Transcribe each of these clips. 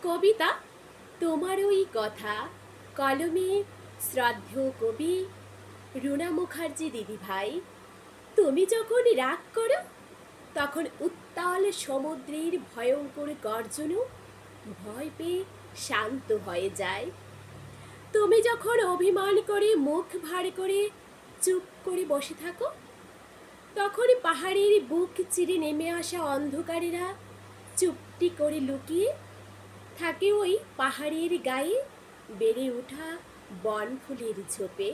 কবিতা তোমারই কথা, কলমে শ্রদ্ধেয় কবি রুনা মুখার্জি দিদিভাই। তুমি যখন রাগ করো তখন উত্তাল সমুদ্রের ভয়ঙ্কর গর্জনও ভয় পেয়ে শান্ত হয়ে যায়। তুমি যখন অভিমান করে মুখ ভার করে চুপ করে বসে থাকো তখন পাহাড়ের বুক চিরে নেমে আসা অন্ধকারেরা চুপটি করে লুকিয়ে থাকে ওই পাহাড়ের গায়ে বেড়ে ওঠা বনফুলের ঝোপে।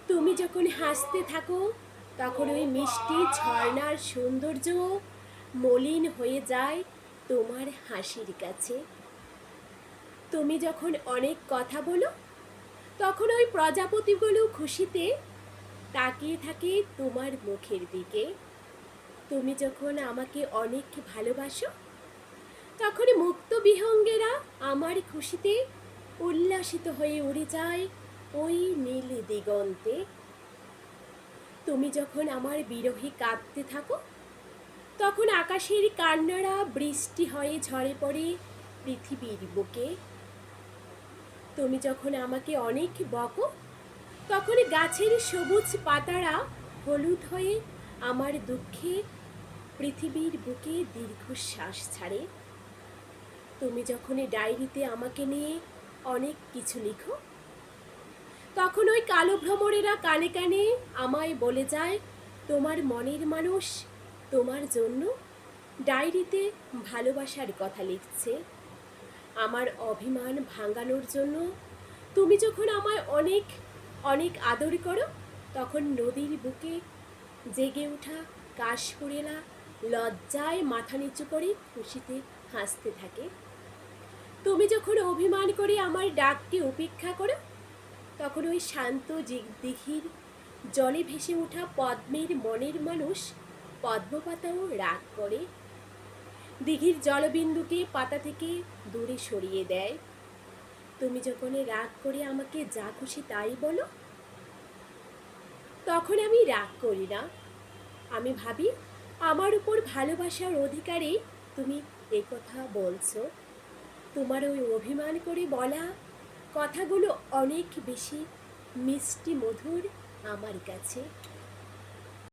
তুমি যখন হাসতে থাকো তখন ওই মিষ্টি ঝর্ণার সৌন্দর্য মলিন হয়ে যায় তোমার হাসির কাছে। তুমি যখন অনেক কথা বলো তখন ওই প্রজাপতিগুলো খুশিতে তাকিয়ে থাকে তোমার মুখের দিকে। তুমি যখন আমাকে অনেক ভালোবাসো তখন মুক্ত বিহঙ্গেরা আমার খুশিতে উল্লাসিত হয়ে উড়ে যায় ওই নীল দিগন্তে। তুমি যখন আমার বিরহে কাঁদতে থাকো তখন আকাশের কান্নারা বৃষ্টি হয়ে ঝরে পড়ে পৃথিবীর বুকে। তুমি যখন আমাকে অনেক বকো তখন গাছের সবুজ পাতারা হলুদ হয়ে আমার দুঃখে পৃথিবীর বুকে দীর্ঘশ্বাস ছাড়ে। তুমি যখন ডায়েরিতে আমাকে নিয়ে অনেক কিছু লিখো তখন ওই কালো ভ্রমরেরা কানে কানে আমায় বলে যায় তোমার মনের মানুষ তোমার জন্য ডায়েরিতে ভালোবাসার কথা লিখছে। আমার অভিমান ভাঙানোর জন্য তুমি যখন আমায় অনেক অনেক আদর করো তখন নদীর বুকে জেগে ওঠা কাশফুলেরা লজ্জায় মাথা নিচু করে খুশিতে হাসতে থাকে। তুমি যখন অভিমান করে আমার ডাককে উপেক্ষা করো তখন ওই শান্ত দিঘির জলে ভেসে ওঠা পদ্মের মনের মানুষ পদ্মপাতাও রাগ করে, দিঘির জলবিন্দুকে পাতা থেকে দূরে সরিয়ে দেয়। তুমি যখন রাগ করে আমাকে যা খুশি তাই বলো তখন আমি রাগ করি না। আমি ভাবি আমার উপর ভালোবাসার অধিকারে তুমি এই কথা বলছো। তোমার ওই অভিমান করে বলা কথাগুলো অনেক বেশি মিষ্টি মধুর আমার কাছে।